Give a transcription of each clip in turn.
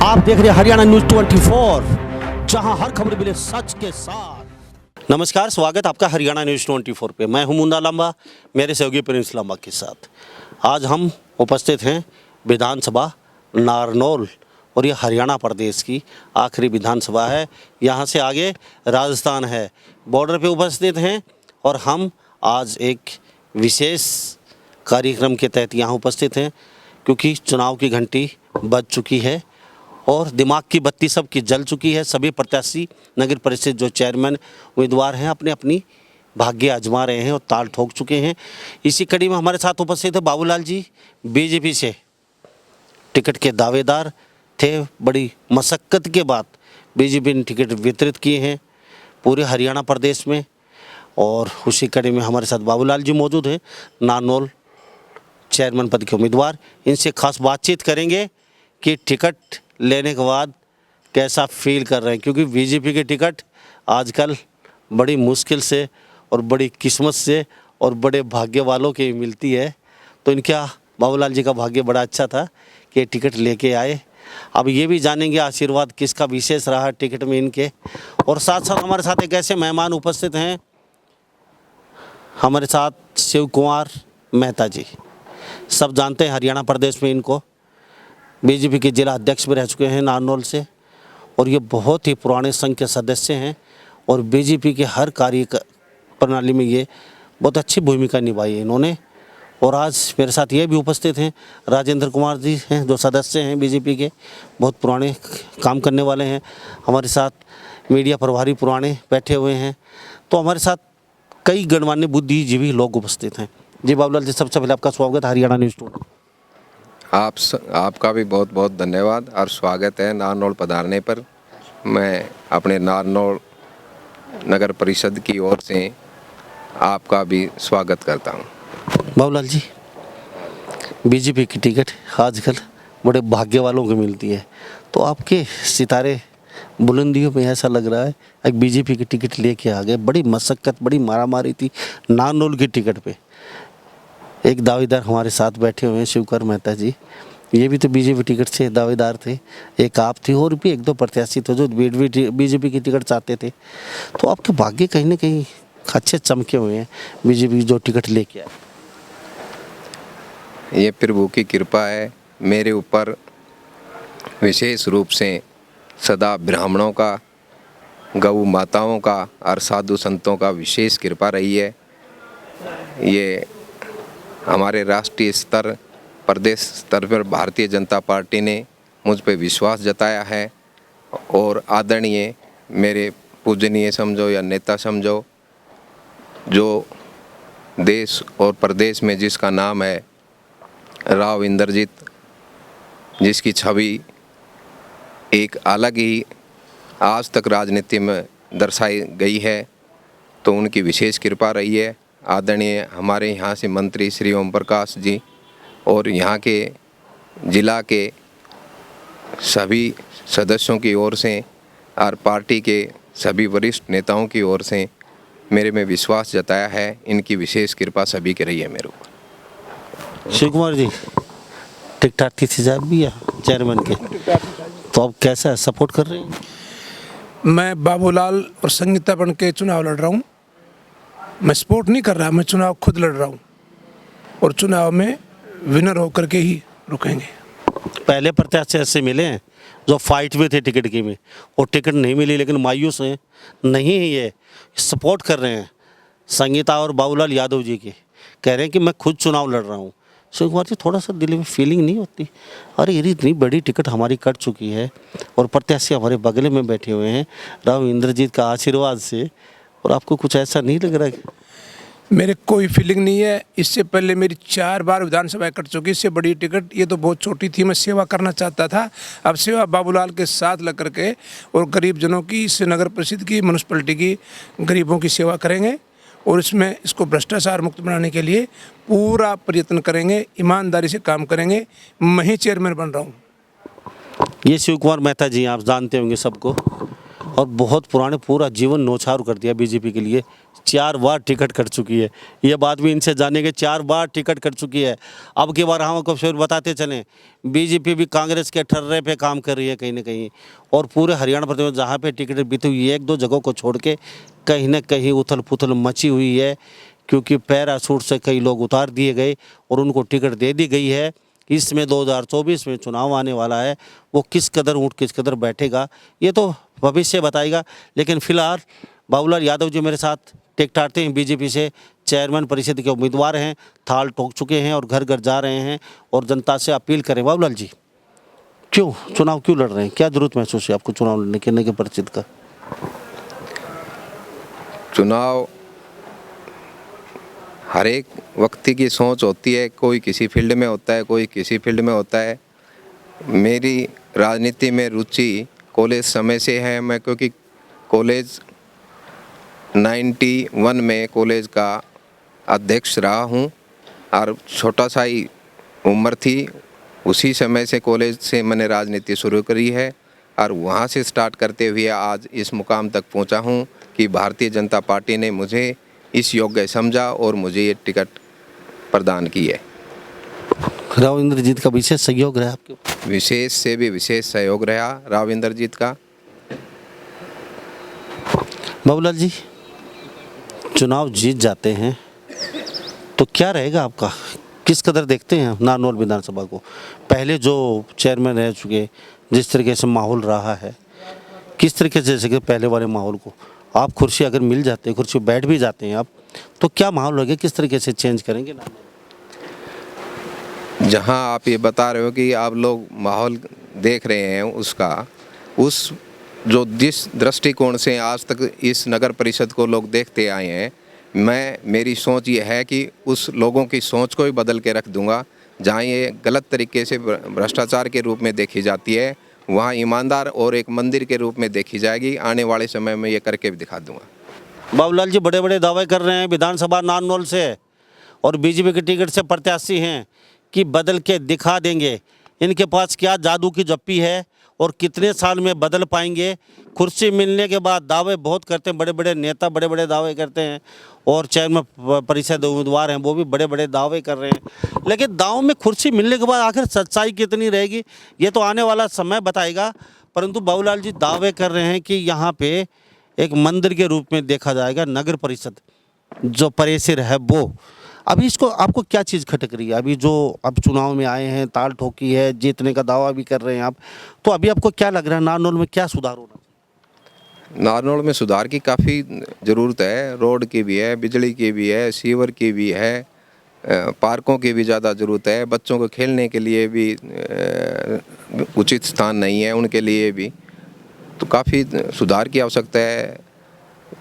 आप देख रहे हैं हरियाणा न्यूज 24, जहां हर खबर मिले सच के साथ। नमस्कार, स्वागत आपका हरियाणा न्यूज 24 पे। मैं हूं मुन्ना लांबा, मेरे सहयोगी प्रिंस लांबा के साथ। आज हम उपस्थित हैं विधानसभा नारनौल, और ये हरियाणा प्रदेश की आखिरी विधानसभा है। यहाँ से आगे राजस्थान है, बॉर्डर पे उपस्थित हैं। और हम आज एक विशेष कार्यक्रम के तहत यहाँ उपस्थित हैं, क्योंकि चुनाव की घंटी बज चुकी है और दिमाग की बत्ती सबकी जल चुकी है। सभी प्रत्याशी नगर परिषद जो चेयरमैन उम्मीदवार हैं अपने अपनी भाग्य आजमा रहे हैं और ताल ठोक चुके हैं। इसी कड़ी में हमारे साथ उपस्थित है बाबूलाल जी, बीजेपी से टिकट के दावेदार थे। बड़ी मशक्क़त के बाद बीजेपी ने टिकट वितरित किए हैं पूरे हरियाणा प्रदेश में। और उसी कड़ी में हमारे साथ बाबूलाल जी मौजूद हैं, नारनौल चेयरमैन पद के उम्मीदवार। इनसे खास बातचीत करेंगे कि टिकट लेने के बाद कैसा फील कर रहे हैं, क्योंकि बीजेपी की टिकट आजकल बड़ी मुश्किल से और बड़ी किस्मत से और बड़े भाग्य वालों के मिलती है। तो इनका बाबूलाल जी का भाग्य बड़ा अच्छा था कि टिकट लेके आए। अब ये भी जानेंगे आशीर्वाद किसका विशेष रहा टिकट में इनके। और साथ साथ हमारे साथ एक ऐसे मेहमान उपस्थित हैं, हमारे साथ शिव कुमार मेहता जी। सब जानते हैं हरियाणा प्रदेश में इनको, बीजेपी के जिला अध्यक्ष भी रह चुके हैं नारनौल से। और ये बहुत ही पुराने संघ के सदस्य हैं और बीजेपी के हर कार्य प्रणाली में ये बहुत अच्छी भूमिका निभाई है इन्होंने। और आज मेरे साथ ये भी उपस्थित हैं राजेंद्र कुमार जी हैं, जो सदस्य हैं बीजेपी के, बहुत पुराने काम करने वाले हैं। हमारे साथ मीडिया प्रभारी पुराने बैठे हुए हैं। तो हमारे साथ कई गणमान्य बुद्धिजीवी लोग उपस्थित हैं। जी बाबूलाल जी, सबसे पहले आपका स्वागत है हरियाणा न्यूज़ 24। आपका भी बहुत बहुत धन्यवाद और स्वागत है नारनौल पधारने पर। मैं अपने नारनौल नगर परिषद की ओर से आपका भी स्वागत करता हूं। बाबूलाल जी, बीजेपी की टिकट आजकल बड़े भाग्य वालों को मिलती है, तो आपके सितारे बुलंदियों में ऐसा लग रहा है एक बीजेपी की टिकट लेके आ गए। बड़ी मशक्क़त, बड़ी मारामारी थी नारनौल की टिकट पे। एक दावेदार हमारे साथ बैठे हुए हैं शिवकर मेहता जी, ये भी तो बीजेपी टिकट से दावेदार थे। एक आप थे और भी एक दो प्रत्याशी थे जो बीजेपी की टिकट चाहते थे। तो आपके भाग्य कहीं ना कहीं अच्छे चमके हुए हैं बीजेपी जो टिकट लेके आए। ये प्रभु की कृपा है मेरे ऊपर, विशेष रूप से सदा ब्राह्मणों का, गौ माताओं का और साधु संतों का विशेष कृपा रही है। ये हमारे राष्ट्रीय स्तर, प्रदेश स्तर पर भारतीय जनता पार्टी ने मुझ पर विश्वास जताया है। और आदरणीय मेरे पूजनीय समझो या नेता समझो, जो देश और प्रदेश में जिसका नाम है राव इंद्रजीत, जिसकी छवि एक अलग ही आज तक राजनीति में दर्शाई गई है, तो उनकी विशेष कृपा रही है। आदरणीय हमारे यहाँ से मंत्री श्री ओम प्रकाश जी और यहाँ के जिला के सभी सदस्यों की ओर से और पार्टी के सभी वरिष्ठ नेताओं की ओर से मेरे में विश्वास जताया है। इनकी विशेष कृपा सभी की रही है मेरे ऊपर। शिव कुमार जी, टिकट थी साहब भी चेयरमैन के, तो अब कैसा है, सपोर्ट कर रहे हैं? मैं बाबूलाल और संगीता बन के चुनाव लड़ रहा हूँ। मैं सपोर्ट नहीं कर रहा, मैं चुनाव खुद लड़ रहा हूँ और चुनाव में विनर होकर के ही रुकेंगे। पहले प्रत्याशी ऐसे मिले हैं जो फाइट में थे टिकट की में, और टिकट नहीं मिली, लेकिन मायूस हैं नहीं, ये सपोर्ट कर रहे हैं संगीता और बाबूलाल यादव जी के, कह रहे हैं कि मैं खुद चुनाव लड़ रहा हूँ। शिव कुमार जी, थोड़ा सा दिल में फीलिंग नहीं होती, अरे ये इतनी बड़ी टिकट हमारी कट चुकी है और प्रत्याशी हमारे बगल में बैठे हुए हैं राव इंद्रजीत का आशीर्वाद से, और आपको कुछ ऐसा नहीं लग रहा है? मेरे कोई फीलिंग नहीं है। इससे पहले मेरी 4 बार विधानसभा कट चुकी, इससे बड़ी टिकट ये तो बहुत छोटी थी। मैं सेवा करना चाहता था, अब सेवा बाबूलाल के साथ लग करके और गरीब जनों की, इस नगर परिषद की, म्यूनसिपलिटी की गरीबों की सेवा करेंगे और इसमें इसको भ्रष्टाचार मुक्त बनाने के लिए पूरा प्रयत्न करेंगे, ईमानदारी से काम करेंगे। मैं ही चेयरमैन बन रहा हूँ। ये शिव कुमार मेहता जी आप जानते होंगे सबको, और बहुत पुराने, पूरा जीवन न्यौछावर कर दिया बीजेपी के लिए। 4 बार टिकट कट चुकी है, ये बात भी इनसे जानेंगे। 4 बार टिकट कट चुकी है। अब की बार हम आपको फिर बताते चलें, बीजेपी भी कांग्रेस के ठर्रे पे काम कर रही है कहीं ना कहीं। और पूरे हरियाणा प्रदेश में जहाँ पे टिकट बीती हुई है, 1-2 जगहों को छोड़ के कहीं ना कहीं उथल पुथल मची हुई है, क्योंकि पैराशूट से कई लोग उतार दिए गए और उनको टिकट दे दी गई है। इसमें 2024 में चुनाव आने वाला है, वो किस कदर ऊँट किस कदर बैठेगा ये तो भविष्य बताएगा। लेकिन फिलहाल बाबूलाल यादव जी मेरे साथ टेकटाते हैं, बीजेपी से चेयरमैन परिषद के उम्मीदवार हैं, थाल ठोक चुके हैं और घर घर जा रहे हैं और जनता से अपील करें। बाबूलाल जी, क्यों चुनाव क्यों लड़ रहे हैं, क्या जरूरत महसूस है आपको चुनाव लड़ने के परिषद का? चुनाव हर एक व्यक्ति की सोच होती है, कोई किसी फील्ड में होता है, कोई किसी फील्ड में होता है। मेरी राजनीति में रुचि कॉलेज समय से है। मैं क्योंकि कॉलेज 91 में कॉलेज का अध्यक्ष रहा हूँ और छोटा सा ही उम्र थी, उसी समय से कॉलेज से मैंने राजनीति शुरू करी है और वहाँ से स्टार्ट करते हुए आज इस मुकाम तक पहुँचा हूँ कि भारतीय जनता पार्टी ने मुझे इस योग्य समझा और मुझे ये टिकट प्रदान की है। राव इंद्रजीत का विशेष सहयोग रहा आपके? विशेष से भी विशेष सहयोग रहा राव इंद्रजीत का। बाबूलाल जी, चुनाव जीत जाते हैं तो क्या रहेगा आपका, किस कदर देखते हैं नारनौल विधानसभा को? पहले जो चेयरमैन रह चुके, जिस तरीके से माहौल रहा है, किस तरीके से, जैसे कि पहले वाले माहौल को आप कुर्सी अगर मिल जाते, कुर्सी बैठ भी जाते हैं आप, तो क्या माहौल लगे, किस तरीके से चेंज करेंगे? जहां आप ये बता रहे हो कि आप लोग माहौल देख रहे हैं, उस जो जिस दृष्टिकोण से आज तक इस नगर परिषद को लोग देखते आए हैं, मेरी सोच ये है कि उस लोगों की सोच को ही बदल के रख दूंगा। जहाँ ये गलत तरीके से भ्रष्टाचार के रूप में देखी जाती है, वहाँ ईमानदार और एक मंदिर के रूप में देखी जाएगी। आने वाले समय में ये करके भी दिखा दूंगा। बाबूलाल जी बड़े बड़े दावे कर रहे हैं विधानसभा नारनौल से और बीजेपी के टिकट से प्रत्याशी हैं कि बदल के दिखा देंगे। इनके पास क्या जादू की जप्पी है और कितने साल में बदल पाएंगे? कुर्सी मिलने के बाद दावे बहुत करते हैं, बड़े बड़े नेता बड़े बड़े दावे करते हैं और चेयरमैन परिषद उम्मीदवार हैं वो भी बड़े बड़े दावे कर रहे हैं। लेकिन दाव में कुर्सी मिलने के बाद आखिर सच्चाई कितनी रहेगी ये तो आने वाला समय बताएगा। परंतु बाबूलाल जी दावे कर रहे हैं कि यहाँ पे एक मंदिर के रूप में देखा जाएगा नगर परिषद जो परिसर है वो। अभी इसको आपको क्या चीज़ खटक रही है? अभी जो अब चुनाव में आए हैं, ताल ठोकी है, जीतने का दावा भी कर रहे हैं आप, तो अभी आपको क्या लग रहा है नारनौल में क्या सुधार होना चाहिए? नारनौल में सुधार की काफ़ी ज़रूरत है। रोड की भी है, बिजली की भी है, सीवर की भी है, पार्कों की भी ज़्यादा ज़रूरत है। बच्चों को खेलने के लिए भी उचित स्थान नहीं है, उनके लिए भी तो काफ़ी सुधार की आवश्यकता है।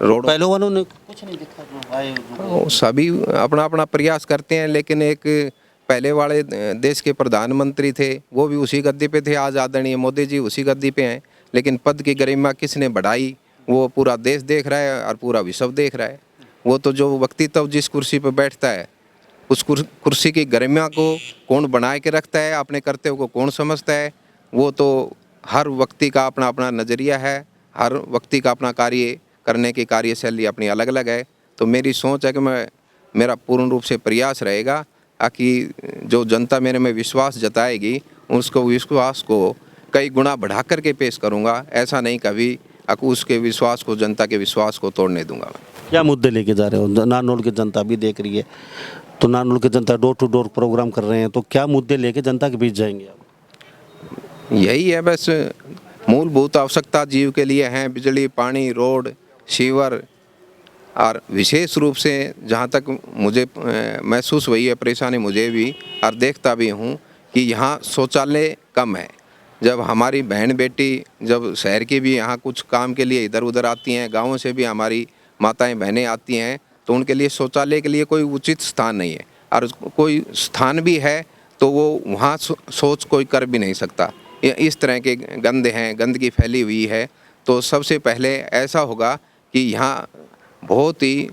रोड पहले वालों ने कुछ नहीं देखा जो आए जो सभी अपना अपना प्रयास करते हैं, लेकिन एक पहले वाले देश के प्रधानमंत्री थे वो भी उसी गद्दी पे थे, आज आदरणीय मोदी जी उसी गद्दी पे हैं, लेकिन पद की गरिमा किसने बढ़ाई वो पूरा देश देख रहा है और पूरा विश्व देख रहा है। वो तो जो व्यक्तित्व जिस कुर्सी पर बैठता है उस कुर्सी की गरिमा को कौन बना के रखता है, अपने कर्तव्य को कौन समझता है, वो तो हर व्यक्ति का अपना अपना नज़रिया है, हर व्यक्ति का अपना कार्य करने की कार्यशैली अपनी अलग अलग है। तो मेरी सोच है कि मेरा पूर्ण रूप से प्रयास रहेगा कि जो जनता मेरे में विश्वास जताएगी उसको विश्वास को कई गुना बढ़ा करके पेश करूंगा। ऐसा नहीं कभी उसके विश्वास को, जनता के विश्वास को तोड़ने दूंगा। क्या मुद्दे लेके जा रहे हो? नारनौल की जनता भी देख रही है, तो नारनौल की जनता डोर टू डोर प्रोग्राम कर रहे हैं, तो क्या मुद्दे लेके जनता के बीच जाएंगे आप? यही है बस, मूलभूत आवश्यकता जीव के लिए हैं, बिजली, पानी, रोड, सीवर, और विशेष रूप से जहाँ तक मुझे महसूस हुई है परेशानी मुझे भी और देखता भी हूँ कि यहाँ शौचालय कम है। जब हमारी बहन बेटी जब शहर की भी यहाँ कुछ काम के लिए इधर उधर आती हैं, गाँवों से भी हमारी माताएं बहनें आती हैं, तो उनके लिए शौचालय के लिए कोई उचित स्थान नहीं है, और कोई स्थान भी है तो वो वहाँ शौच कोई कर भी नहीं सकता। इस तरह के गंदे हैं, गंदगी फैली हुई है। तो सबसे पहले ऐसा होगा कि यहाँ बहुत ही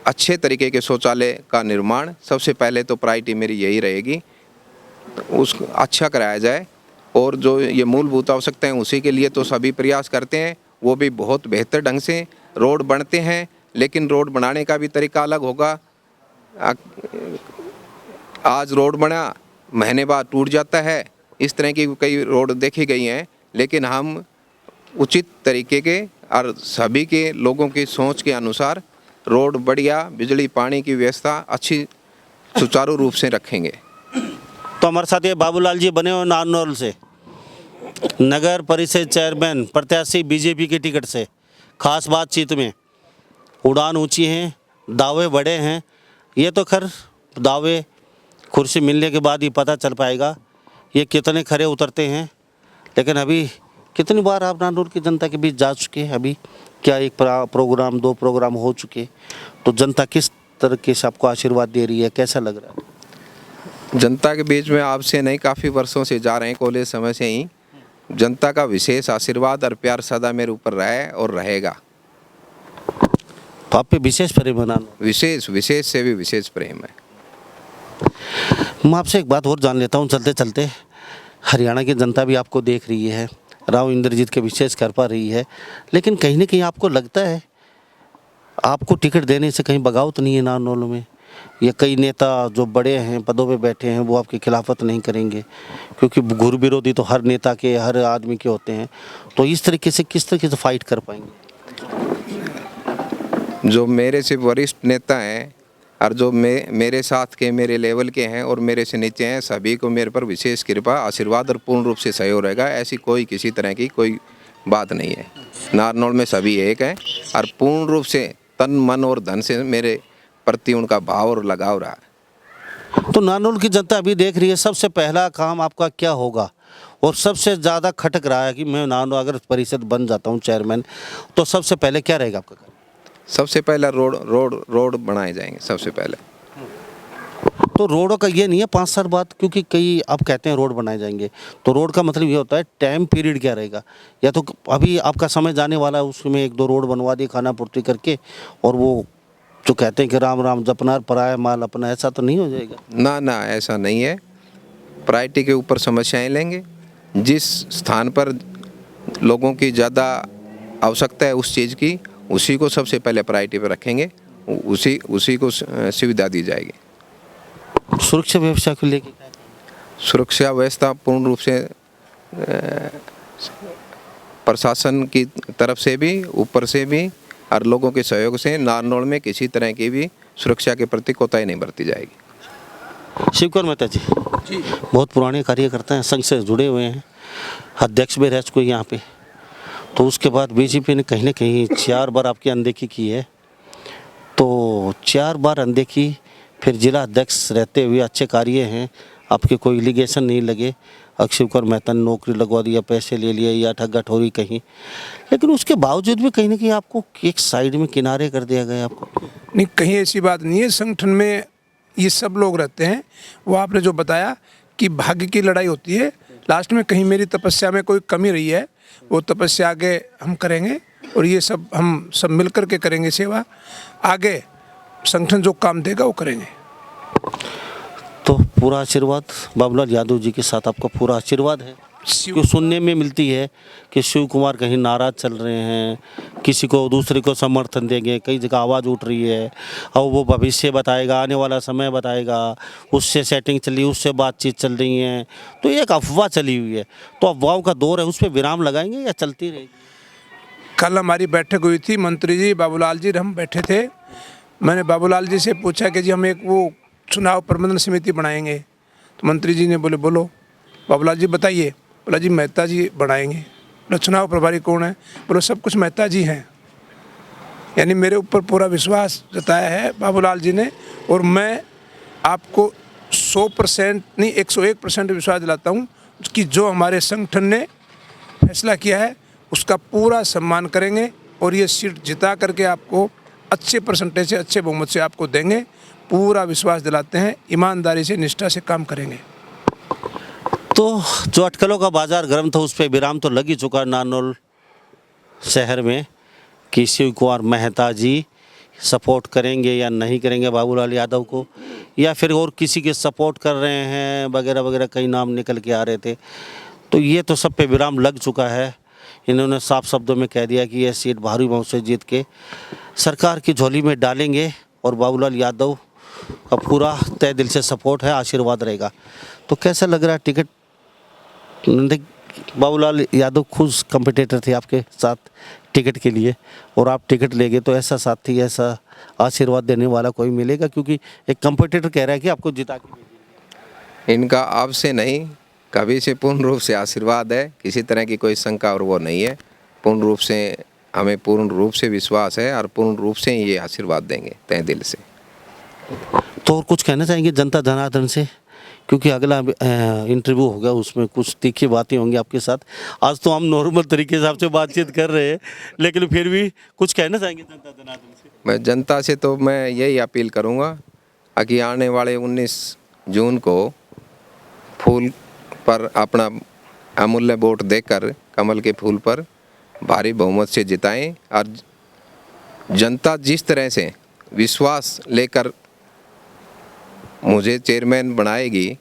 अच्छे तरीके के शौचालय का निर्माण, सबसे पहले तो प्रायोरिटी मेरी यही रहेगी, उस अच्छा कराया जाए। और जो ये मूलभूत आवश्यकताएं उसी के लिए तो सभी प्रयास करते हैं, वो भी बहुत बेहतर ढंग से रोड बनते हैं, लेकिन रोड बनाने का भी तरीका अलग होगा। आज रोड बना, महीने बाद टूट जाता है, इस तरह की कई रोड देखी गई हैं। लेकिन हम उचित तरीके के और सभी के लोगों की सोच के अनुसार रोड बढ़िया, बिजली पानी की व्यवस्था अच्छी सुचारू रूप से रखेंगे। तो हमारे साथ ये बाबूलाल जी बने हुए नारनौल से, नगर परिषद चेयरमैन प्रत्याशी बीजेपी की टिकट से। खास बातचीत में उड़ान ऊंची है, दावे बड़े हैं। ये तो खैर दावे कुर्सी मिलने के बाद ही पता चल पाएगा ये कितने खरे उतरते हैं। लेकिन अभी कितनी बार आप नारनौल की जनता के बीच जा चुके हैं? अभी क्या एक प्रोग्राम 2 प्रोग्राम हो चुके, तो जनता किस तरीके से आपको आशीर्वाद दे रही है, कैसा लग रहा है? जनता के बीच में आपसे नहीं, काफ़ी वर्षों से जा रहे हैं, कॉलेज समय से ही। जनता का विशेष आशीर्वाद और प्यार सदा मेरे ऊपर रहा है और रहेगा। तो आप पे विशेष प्रेम है नारनौल? विशेष से भी विशेष प्रेम है। मैं आपसे एक बात और जान लेता हूँ चलते चलते। हरियाणा की जनता भी आपको देख रही है, राव इंद्रजीत के विशेष कर पा रही है, लेकिन कहीं ना कहीं आपको लगता है आपको टिकट देने से कहीं बगावत नहीं है नारनौल में? या कई नेता जो बड़े हैं, पदों पे बैठे हैं, वो आपकी खिलाफत नहीं करेंगे? क्योंकि घुर विरोधी तो हर नेता के, हर आदमी के होते हैं। तो इस तरीके से किस तरीके से फाइट कर पाएंगे? जो मेरे से वरिष्ठ नेता हैं और जो मेरे साथ के, मेरे लेवल के हैं और मेरे से नीचे हैं, सभी को मेरे पर विशेष कृपा, आशीर्वाद और पूर्ण रूप से सहयोग रहेगा। ऐसी कोई किसी तरह की कोई बात नहीं है। नारनौल में सभी एक हैं और पूर्ण रूप से तन मन और धन से मेरे प्रति उनका भाव और लगाव रहा है। तो नारनौल की जनता अभी देख रही है, सबसे पहला काम आपका क्या होगा? और सबसे ज़्यादा खटक रहा है कि मैं नारनौल अगर परिषद बन जाता हूँ चेयरमैन, तो सबसे पहले क्या रहेगा आपका काम? सबसे पहला रोड बनाए जाएंगे सबसे पहले। तो रोडों का ये नहीं है 5 साल बाद, क्योंकि कई आप कहते हैं रोड बनाए जाएंगे, तो रोड का मतलब ये होता है टाइम पीरियड क्या रहेगा? या तो अभी आपका समय जाने वाला है, उसमें 1-2 रोड बनवा दी खाना पूर्ति करके, और वो जो कहते हैं कि राम राम जपना पराया माल अपना, ऐसा तो नहीं हो जाएगा? ना, ऐसा नहीं है। प्रायोरिटी के ऊपर समस्याएं लेंगे। जिस स्थान पर लोगों की ज़्यादा आवश्यकता है उस चीज़ की, उसी को सबसे पहले प्रायोरिटी पर रखेंगे, उसी को सुविधा दी जाएगी। सुरक्षा व्यवस्था को लेके सुरक्षा व्यवस्था पूर्ण रूप से प्रशासन की तरफ से भी, ऊपर से भी और लोगों के सहयोग से नारनौल में किसी तरह की भी सुरक्षा के प्रति कोताही नहीं बरती जाएगी। शिवकुमार मेहता जी बहुत पुराने कार्यकर्ता हैं, संघ से जुड़े हुए हैं, अध्यक्ष भी रह चुके हैं यहाँ पे। तो उसके बाद बीजेपी ने कहीं ना कहीं 4 बार आपकी अनदेखी की है। तो 4 बार अनदेखी, फिर जिला अध्यक्ष रहते हुए अच्छे कार्य हैं, आपके कोई एलिगेशन नहीं लगे। शिवकुमार मेहता ने नौकरी लगवा दिया, पैसे ले लिए या ठग्गा ठोरी कहीं, लेकिन उसके बावजूद भी कहीं ना कहीं आपको एक साइड में किनारे कर दिया गया आपको? नहीं, कहीं ऐसी बात नहीं है। संगठन में ये सब लोग रहते हैं। वो आपने जो बताया कि भाग्य की लड़ाई होती है, लास्ट में कहीं मेरी तपस्या में कोई कमी रही है, वो तपस्या आगे हम करेंगे और ये सब हम सब मिल कर के करेंगे सेवा। आगे संगठन जो काम देगा वो करेंगे। तो पूरा आशीर्वाद बाबूलाल यादव जी के साथ आपका पूरा आशीर्वाद है? क्यों सुनने में मिलती है कि शिव कुमार कहीं नाराज चल रहे हैं, किसी को दूसरे को समर्थन देंगे, कई जगह आवाज़ उठ रही है, और वो भविष्य बताएगा, आने वाला समय बताएगा, उससे सेटिंग चल रही है, उससे बातचीत चल रही है। तो एक अफवाह चली हुई है, तो अफवाहों का दौर है, उस पर विराम लगाएंगे या चलती रहेगी? कल हमारी बैठक हुई थी, मंत्री जी, बाबूलाल जी, हम बैठे थे। मैंने बाबूलाल जी से पूछा कि जी हम एक वो चुनाव प्रबंधन समिति बनाएंगे। तो मंत्री जी ने बोले बोलो। बाबूलाल जी बताइए। बोला जी मेहता जी बनाएंगे। बोला चुनाव प्रभारी कौन है? बोलो सब कुछ मेहता जी हैं। यानी मेरे ऊपर पूरा विश्वास जताया है बाबूलाल जी ने, और मैं आपको 100% नहीं 101% विश्वास दिलाता हूँ कि जो हमारे संगठन ने फैसला किया है उसका पूरा सम्मान करेंगे, और ये सीट जिता करके आपको अच्छे परसेंटेज से, अच्छे बहुमत से आपको देंगे। पूरा विश्वास दिलाते हैं, ईमानदारी से, निष्ठा से काम करेंगे। तो जो अटकलों का बाजार गर्म था, उस पर विराम तो लग ही चुका नारनौल शहर में कि शिव कुमार मेहता जी सपोर्ट करेंगे या नहीं करेंगे बाबूलाल यादव को, या फिर और किसी के सपोर्ट कर रहे हैं वगैरह वगैरह, कई नाम निकल के आ रहे थे। तो ये तो सब पे विराम लग चुका है। इन्होंने साफ शब्दों में कह दिया कि यह सीट भारी बहुमत से जीत के सरकार की झोली में डालेंगे और बाबूलाल यादव का पूरा तय दिल से सपोर्ट है, आशीर्वाद रहेगा। तो कैसा लग रहा है टिकट? बाबूलाल यादव खुद कम्पिटिटर थे आपके साथ टिकट के लिए और आप टिकट ले गए, तो ऐसा साथी, ऐसा आशीर्वाद देने वाला कोई मिलेगा? क्योंकि एक कम्पिटिटर कह रहा है कि आपको जिता के इनका अब से नहीं, कभी से पूर्ण रूप से आशीर्वाद है। किसी तरह की कोई शंका और वो नहीं है। पूर्ण रूप से हमें पूर्ण रूप से विश्वास है और पूर्ण रूप से ये आशीर्वाद देंगे तय दिल से। तो और कुछ कहना चाहेंगे जनता जनार्दन से? क्योंकि अगला इंटरव्यू होगा, उसमें कुछ तीखी बातें होंगी आपके साथ। आज तो हम नॉर्मल तरीके से आपसे बातचीत कर रहे हैं, लेकिन फिर भी कुछ कहना चाहेंगे जनता जनार्दन से? मैं जनता से तो मैं यही अपील करूँगा कि आने वाले 19 जून को फूल पर अपना अमूल्य वोट देकर कमल के फूल पर भारी बहुमत से जिताएं और जनता जिस तरह से विश्वास लेकर मुझे चेयरमैन बनाएगी,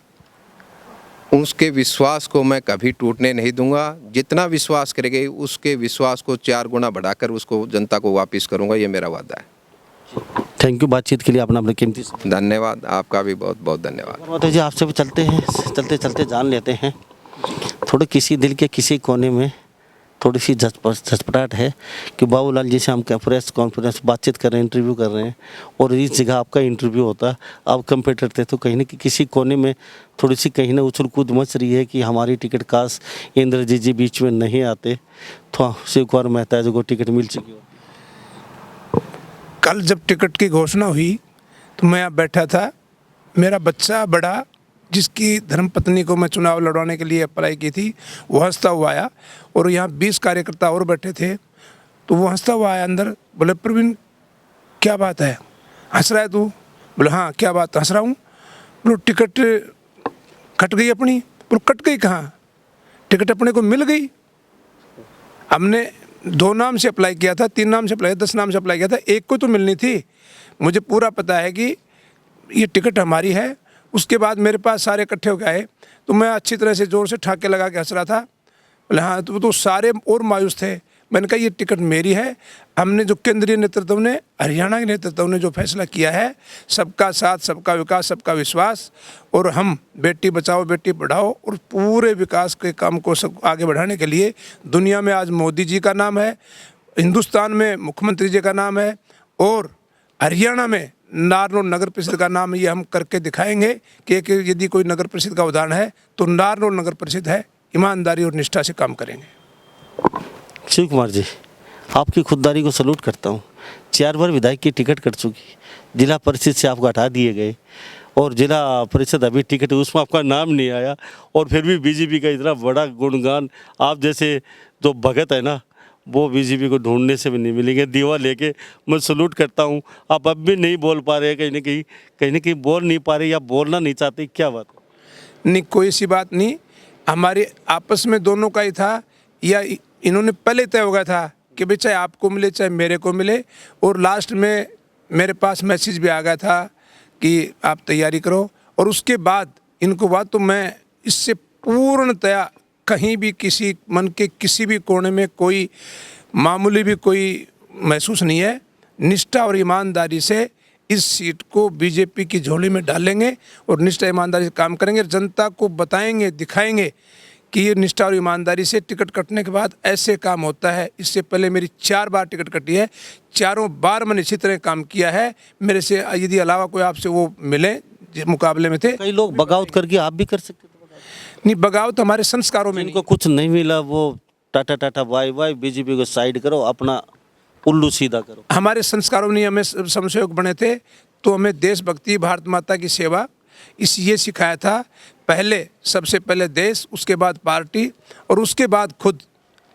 उसके विश्वास को मैं कभी टूटने नहीं दूंगा। जितना विश्वास करेगी उसके विश्वास को 4 गुना बढ़ाकर उसको जनता को वापस करूंगा, ये मेरा वादा है। थैंक यू बातचीत के लिए, अपना अपने कीमती धन्यवाद। आपका भी बहुत बहुत धन्यवाद। माता जी, आपसे भी चलते चलते जान लेते हैं थोड़े किसी दिल के किसी कोने में थोड़ी सी झचपटाहट है कि बाबूलाल जी से हम प्रेस कॉन्फ्रेंस बातचीत कर रहे हैं, इंटरव्यू कर रहे हैं और इस जगह आपका इंटरव्यू होता, आप कंप्यूटर थे, तो कहीं ना किसी कोने में थोड़ी सी कहीं ना उछल कूद मच रही है कि हमारी टिकट काश इंद्रजीत जी बीच में नहीं आते तो शिव कुमार मेहता जी को टिकट मिल चुकी हो। कल जब टिकट की घोषणा हुई तो मैं यहाँ बैठा था, मेरा बच्चा बड़ा जिसकी धर्मपत्नी को मैं चुनाव लड़वाने के लिए अप्लाई की थी, वो हंसता हुआ आया और यहाँ 20 कार्यकर्ता और बैठे थे, तो वो हंसता हुआ आया अंदर। बोले प्रवीण क्या बात है, हंस रहा है तू? बोले हाँ क्या बात, हंस रहा हूँ। बोलो टिकट कट गई अपनी। बोलो कट गई कहाँ, टिकट अपने को मिल गई। हमने 2 नाम से अप्लाई किया था, 3 नाम से अप्लाई, 10 नाम से अप्लाई किया था, एक को तो मिलनी थी। मुझे पूरा पता है कि ये टिकट हमारी है। उसके बाद मेरे पास सारे इकट्ठे हो गए तो मैं अच्छी तरह से ज़ोर से ठाके लगा के हंस रहा था। बोले हाँ, तो सारे और मायूस थे। मैंने कहा ये टिकट मेरी है। हमने जो केंद्रीय नेतृत्व ने, हरियाणा के नेतृत्व ने जो फैसला किया है, सबका साथ, सबका विकास, सबका विश्वास, और हम बेटी बचाओ बेटी पढ़ाओ और पूरे विकास के काम को सब आगे बढ़ाने के लिए दुनिया में आज मोदी जी का नाम है, हिंदुस्तान में मुख्यमंत्री जी का नाम है और हरियाणा में नारनौल नगर परिषद का नाम, ये हम करके दिखाएंगे कि यदि कोई नगर परिषद का उदाहरण है तो नारनौल नगर परिषद है। ईमानदारी और निष्ठा से काम करेंगे। शिव कुमार जी, आपकी खुददारी को सलूट करता हूँ। 4 बार विधायक की टिकट कट चुकी, जिला परिषद से आपको हटा दिए गए और जिला परिषद अभी टिकट उसमें आपका नाम नहीं आया और फिर भी बीजेपी का इतना बड़ा गुणगान, आप जैसे जो भगत है ना, वो बीजेपी को ढूंढने से भी नहीं मिलेंगे। दीवा लेके मैं सलूट करता हूँ। आप अब भी नहीं बोल पा रहे, कहीं ना कहीं बोल नहीं पा रहे या बोलना नहीं चाहते, क्या बात है? नहीं, कोई सी बात नहीं, हमारे आपस में दोनों का ही था, या इन्होंने पहले तय हो गया था कि भाई चाहे आपको मिले चाहे मेरे को मिले, और लास्ट में मेरे पास मैसेज भी आ गया था कि आप तैयारी करो। और उसके बाद इनको बात तो मैं इससे पूर्णतया कहीं भी किसी मन के किसी भी कोने में कोई मामूली भी कोई महसूस नहीं है। निष्ठा और ईमानदारी से इस सीट को बीजेपी की झोली में डालेंगे और निष्ठा ईमानदारी से काम करेंगे। जनता को बताएंगे, दिखाएंगे कि ये निष्ठा और ईमानदारी से टिकट कटने के बाद ऐसे काम होता है। इससे पहले मेरी 4 बार टिकट कटी है, चारों बार मैंने इसी तरह काम किया है। मेरे से यदि अलावा कोई आपसे वो मिले मुकाबले में थे। कई लोग बगावत करके आप भी कर सकते थे। नहीं, बगावत हमारे संस्कारों में इनको कुछ नहीं मिला, वो tata tata bye bye, BJP को साइड करो, अपना उल्लू सीधा करो। हमारे संस्कारों में हमें समस्वयक बने थे, तो हमें देशभक्ति, भारत माता की सेवा ये सिखाया था। पहले सबसे पहले देश, उसके बाद पार्टी और उसके बाद खुद।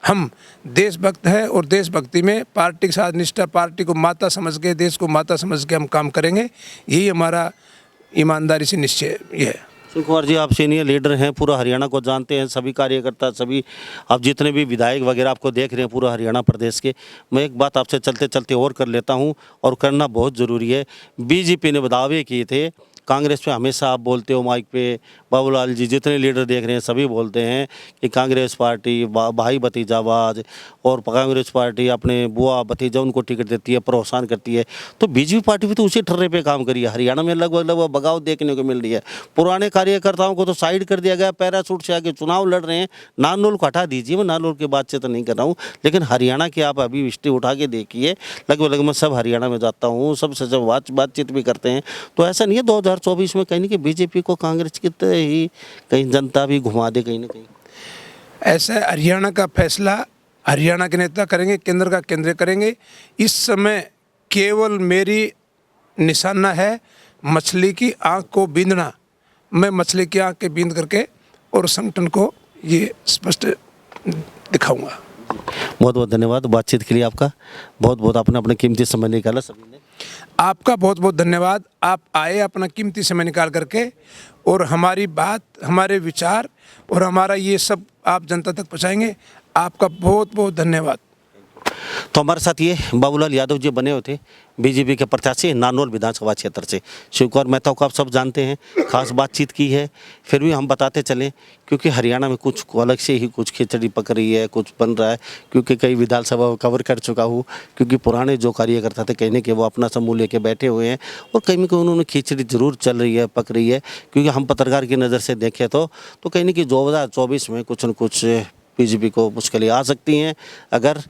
हम देशभक्त हैं और देशभक्ति में पार्टी के साथ निष्ठा, पार्टी को माता समझ के, देश को माता समझ के हम काम करेंगे। यही हमारा ईमानदारी से निश्चय ये है। शिव कुमार जी, आप सीनियर लीडर हैं, पूरा हरियाणा को जानते हैं, सभी कार्यकर्ता, सभी आप जितने भी विधायक वगैरह आपको देख रहे हैं पूरा हरियाणा प्रदेश के। मैं एक बात आपसे चलते चलते और कर लेता हूं और करना बहुत ज़रूरी है। बीजेपी ने दावे किए थे कांग्रेस पे हमेशा आप बोलते हो माइक पे, बाबूलाल जी जितने लीडर देख रहे हैं सभी बोलते हैं कि कांग्रेस पार्टी भाई भतीजावाज और कांग्रेस पार्टी अपने बुआ भतीजा उनको टिकट देती है, प्रोत्साहन करती है। तो बीजेपी पार्टी भी तो उसी ठर्रे पे काम करी है। हरियाणा में लगभग बगावत देखने को मिल रही है। पुराने कार्यकर्ताओं को तो साइड कर दिया गया, पैरासूट से आगे चुनाव लड़ रहे हैं। नारनौल को हटा दीजिए, मैं नारनौल की बात से तो नहीं कर रहा हूँ, लेकिन हरियाणा की आप अभी हिस्ट्री उठा के देखिए। लगभग मैं सब हरियाणा में जाता हूँ, सबसे जब बातचीत भी करते हैं तो ऐसा नहीं है 2024 में कहीं ना कहीं बीजेपी को कांग्रेस की तरह ही कहीं जनता भी घुमा दे कहीं ना कहीं। ऐसा हरियाणा का फैसला हरियाणा के नेता करेंगे, केंद्र का केंद्र करेंगे। इस समय केवल मेरी निशाना है मछली की आंख को बींदना। मैं मछली की आंख के बींद करके और संगठन को ये स्पष्ट दिखाऊंगा। बहुत बहुत धन्यवाद बातचीत के लिए आपका। बहुत बहुत आपने अपने कीमती समय निकाला सभी ने। आपका बहुत बहुत धन्यवाद। आप आए अपना कीमती समय निकाल करके और हमारी बात, हमारे विचार और हमारा ये सब आप जनता तक पहुँचाएंगे। आपका बहुत बहुत धन्यवाद। तो हमारे साथ ये बाबूलाल यादव जी बने हुए थे, बीजेपी के प्रत्याशी नारनौल विधानसभा क्षेत्र से। शिव कुमार मेहता को आप सब जानते हैं, खास बातचीत की है, फिर भी हम बताते चलें क्योंकि हरियाणा में कुछ अलग से ही कुछ खिचड़ी पक रही है, कुछ बन रहा है। क्योंकि कई विधानसभा कवर कर चुका हूँ, क्योंकि पुराने जो कार्यकर्ता थे कहने के वो अपना समूह लेके बैठे हुए हैं और कहीं ना कहीं उन्होंने खिचड़ी जरूर चल रही है, पक रही है। क्योंकि हम पत्रकार की नज़र से देखें तो कहीं ना कहीं 2024 में कुछ न कुछ बीजेपी को मुश्किलें आ सकती हैं अगर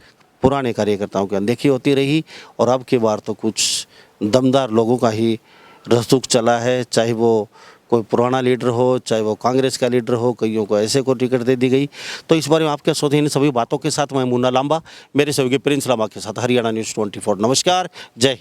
पुराने कार्यकर्ताओं की अनदेखी होती रही। और अब की बार तो कुछ दमदार लोगों का ही रसूख चला है, चाहे वो कोई पुराना लीडर हो, चाहे वो कांग्रेस का लीडर हो, कईयों को ऐसे को टिकट दे दी गई। तो इस बारे में आपके सोचते हैं इन सभी बातों के साथ मैं मुन्ना लांबा, मेरे सहयोगी प्रिंस लांबा के साथ हरियाणा न्यूज़ 24। नमस्कार, जय हिंद।